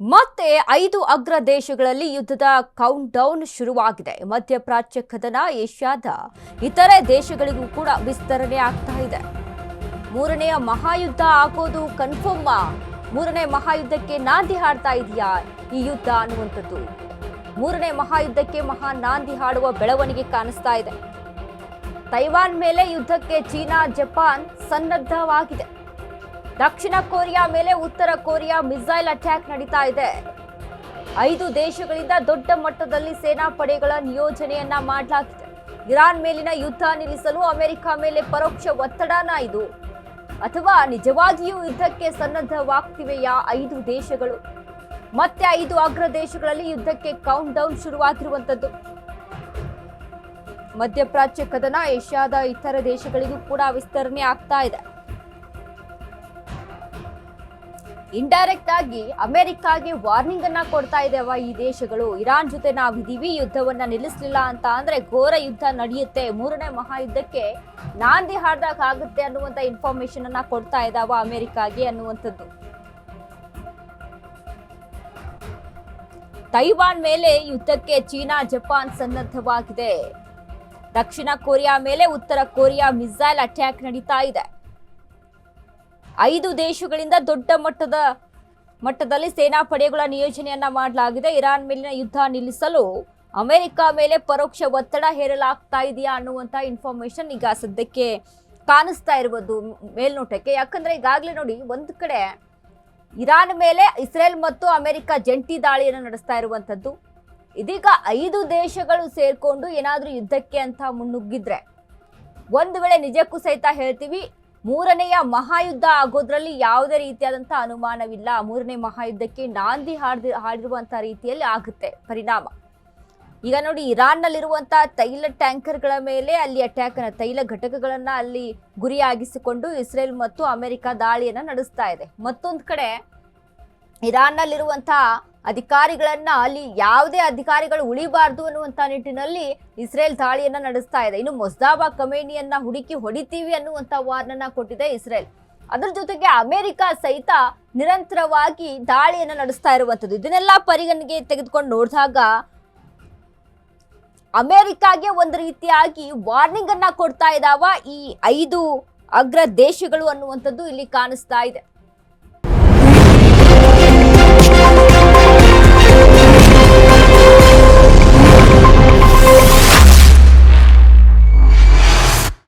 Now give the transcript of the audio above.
ಮತ್ತೆ 5 ಅಗ್ರ ದೇಶಗಳಲ್ಲಿ ಯುದ್ಧದ ಕೌಂಟ್ ಡೌನ್ ಶುರುವಾಗಿದೆ. ಮಧ್ಯಪ್ರಾಚ್ಯ ಕದನ ಏಷ್ಯಾದ ಇತರೆ ದೇಶಗಳಿಗೂ ಕೂಡ ವಿಸ್ತರಣೆ ಆಗ್ತಾ ಇದೆ. ಮೂರನೆಯ ಮಹಾಯುದ್ಧ ಆಗೋದು ಕನ್ಫರ್ಮ್. ಮೂರನೇ ಮಹಾಯುದ್ಧಕ್ಕೆ ನಾಂದಿ ಹಾಡ್ತಾ ಇದೆಯಾ ಈ ಯುದ್ಧ ಅನ್ನುವಂಥದ್ದು. ಮೂರನೇ ಮಹಾಯುದ್ಧಕ್ಕೆ ನಾಂದಿ ಹಾಡುವ ಬೆಳವಣಿಗೆ ಕಾಣಿಸ್ತಾ ಇದೆ. ತೈವಾನ್ ಮೇಲೆ ಯುದ್ಧಕ್ಕೆ ಚೀನಾ ಜಪಾನ್ ಸನ್ನದ್ಧವಾಗಿದೆ. ದಕ್ಷಿಣ ಕೊರಿಯಾ ಮೇಲೆ ಉತ್ತರ ಕೊರಿಯಾ ಮಿಸೈಲ್ ಅಟ್ಯಾಕ್ ನಡೀತಾ ಇದೆ. 5 ದೇಶಗಳಿಂದ ದೊಡ್ಡ ಮಟ್ಟದಲ್ಲಿ ಸೇನಾ ಪಡೆಗಳ ನಿಯೋಜನೆಯನ್ನ ಮಾಡಲಾಗಿದೆ. ಇರಾನ್ ಮೇಲಿನ ಯುದ್ಧ ನಿಲ್ಲಿಸಲು ಅಮೆರಿಕ ಮೇಲೆ ಪರೋಕ್ಷ ಒತ್ತಡನ ಇದು, ಅಥವಾ ನಿಜವಾಗಿಯೂ ಯುದ್ಧಕ್ಕೆ ಸನ್ನದ್ಧವಾಗ್ತಿವೆಯಾ 5 ದೇಶಗಳು? ಮತ್ತೆ 5 ಅಗ್ರ ದೇಶಗಳಲ್ಲಿ ಯುದ್ಧಕ್ಕೆ ಕೌಂಟ್ ಡೌನ್ ಶುರುವಾಗಿರುವಂತದ್ದು. ಮಧ್ಯಪ್ರಾಚ್ಯ ಕದನ ಏಷ್ಯಾದ ಇತರ ದೇಶಗಳಿಗೂ ಕೂಡ ವಿಸ್ತರಣೆ ಆಗ್ತಾ ಇದೆ. ಇಂಡೈರೆಕ್ಟ್ ಆಗಿ ಅಮೆರಿಕಾಗೆ ವಾರ್ನಿಂಗ್ ಅನ್ನ ಕೊಡ್ತಾ ಇದ್ದೇವ ಈ ದೇಶಗಳು. ಇರಾನ್ ಜೊತೆ ನಾವಿದೀವಿ, ಯುದ್ಧವನ್ನ ನಿಲ್ಲಿಸಲಿಲ್ಲ ಅಂತ ಅಂದ್ರೆ ಘೋರ ಯುದ್ಧ ನಡೆಯುತ್ತೆ, ಮೂರನೇ ಮಹಾಯುದ್ಧಕ್ಕೆ ನಾಂದಿ ಹಾಡ್ದಾಗ ಆಗುತ್ತೆ ಅನ್ನುವಂತ ಇನ್ಫಾರ್ಮೇಶನ್ ಅನ್ನ ಕೊಡ್ತಾ ಇದ್ದಾವ ಅಮೆರಿಕಾಗೆ ಅನ್ನುವಂಥದ್ದು. ತೈವಾನ್ ಮೇಲೆ ಯುದ್ಧಕ್ಕೆ ಚೀನಾ ಜಪಾನ್ ಸನ್ನದ್ಧವಾಗಿದೆ. ದಕ್ಷಿಣ ಕೊರಿಯಾ ಮೇಲೆ ಉತ್ತರ ಕೊರಿಯಾ ಮಿಸೈಲ್ ಅಟ್ಯಾಕ್ ನಡೀತಾ ಇದೆ. 5 ದೇಶಗಳಿಂದ ದೊಡ್ಡ ಮಟ್ಟದಲ್ಲಿ ಸೇನಾ ಪಡೆಗಳ ನಿಯೋಜನೆಯನ್ನ ಮಾಡಲಾಗಿದೆ. ಇರಾನ್ ಮೇಲಿನ ಯುದ್ಧ ನಿಲ್ಲಿಸಲು ಅಮೆರಿಕ ಮೇಲೆ ಪರೋಕ್ಷ ಒತ್ತಡ ಹೇರಲಾಗ್ತಾ ಇದೆಯಾ ಅನ್ನುವಂತ ಇನ್ಫಾರ್ಮೇಶನ್ ಈಗ ಸದ್ಯಕ್ಕೆ ಕಾಣಿಸ್ತಾ ಇರುವುದು ಮೇಲ್ನೋಟಕ್ಕೆ. ಯಾಕಂದ್ರೆ ಈಗಾಗಲೇ ನೋಡಿ, ಒಂದು ಕಡೆ ಇರಾನ್ ಮೇಲೆ ಇಸ್ರೇಲ್ ಮತ್ತು ಅಮೆರಿಕ ಜಂಟಿ ದಾಳಿಯನ್ನು ನಡೆಸ್ತಾ ಇರುವಂತದ್ದು. ಇದೀಗ 5 ದೇಶಗಳು ಸೇರ್ಕೊಂಡು ಏನಾದ್ರೂ ಯುದ್ಧಕ್ಕೆ ಅಂತ ಮುನ್ನುಗ್ಗಿದ್ರೆ, ಒಂದು ವೇಳೆ ನಿಜಕ್ಕೂ ಸಹಿತ ಹೇಳ್ತೀವಿ, ಮೂರನೆಯ ಮಹಾಯುದ್ಧ ಆಗೋದ್ರಲ್ಲಿ ಯಾವುದೇ ರೀತಿಯಾದಂತಹ ಅನುಮಾನವಿಲ್ಲ. ಮೂರನೇ ಮಹಾಯುದ್ಧಕ್ಕೆ ನಾಂದಿ ಹಾಡಿರುವಂತಹ ರೀತಿಯಲ್ಲಿ ಆಗುತ್ತೆ ಪರಿಣಾಮ. ಈಗ ನೋಡಿ, ಇರಾನ್ನಲ್ಲಿರುವಂತಹ ತೈಲ ಟ್ಯಾಂಕರ್ಗಳ ಮೇಲೆ ಅಲ್ಲಿ ತೈಲ ಘಟಕಗಳನ್ನ ಅಲ್ಲಿ ಗುರಿಯಾಗಿಸಿಕೊಂಡು ಇಸ್ರೇಲ್ ಮತ್ತು ಅಮೆರಿಕ ದಾಳಿಯನ್ನ ನಡೆಸ್ತಾ ಇದೆ. ಮತ್ತೊಂದು ಕಡೆ ಇರಾನ್ನಲ್ಲಿರುವಂತಹ ಅಧಿಕಾರಿಗಳನ್ನ ಅಲ್ಲಿ ಯಾವುದೇ ಅಧಿಕಾರಿಗಳು ಉಳಿಬಾರ್ದು ಅನ್ನುವಂತ ನಿಟ್ಟಿನಲ್ಲಿ ಇಸ್ರೇಲ್ ದಾಳಿಯನ್ನ ನಡೆಸ್ತಾ ಇದೆ. ಇನ್ನು ಮೊಸ್ದಾಬಾ ಖಮೇನಿಯನ್ನ ಹುಡುಕಿ ಹೊಡಿತೀವಿ ಅನ್ನುವಂತ ವಾರ್ನನ್ನ ಕೊಟ್ಟಿದೆ ಇಸ್ರೇಲ್. ಅದರ ಜೊತೆಗೆ ಅಮೆರಿಕ ಸಹಿತ ನಿರಂತರವಾಗಿ ದಾಳಿಯನ್ನ ನಡೆಸ್ತಾ ಇರುವಂತದ್ದು. ಇದನ್ನೆಲ್ಲ ಪರಿಗಣನೆಗೆ ತೆಗೆದುಕೊಂಡು ನೋಡಿದಾಗ ಅಮೆರಿಕಾಗೆ ಒಂದು ರೀತಿಯಾಗಿ ವಾರ್ನಿಂಗ್ ಅನ್ನ ಕೊಡ್ತಾ ಇದ್ದಾವ ಈ 5 ಅಗ್ರ ದೇಶಗಳು ಅನ್ನುವಂಥದ್ದು ಇಲ್ಲಿ ಕಾಣಿಸ್ತಾ ಇದೆ.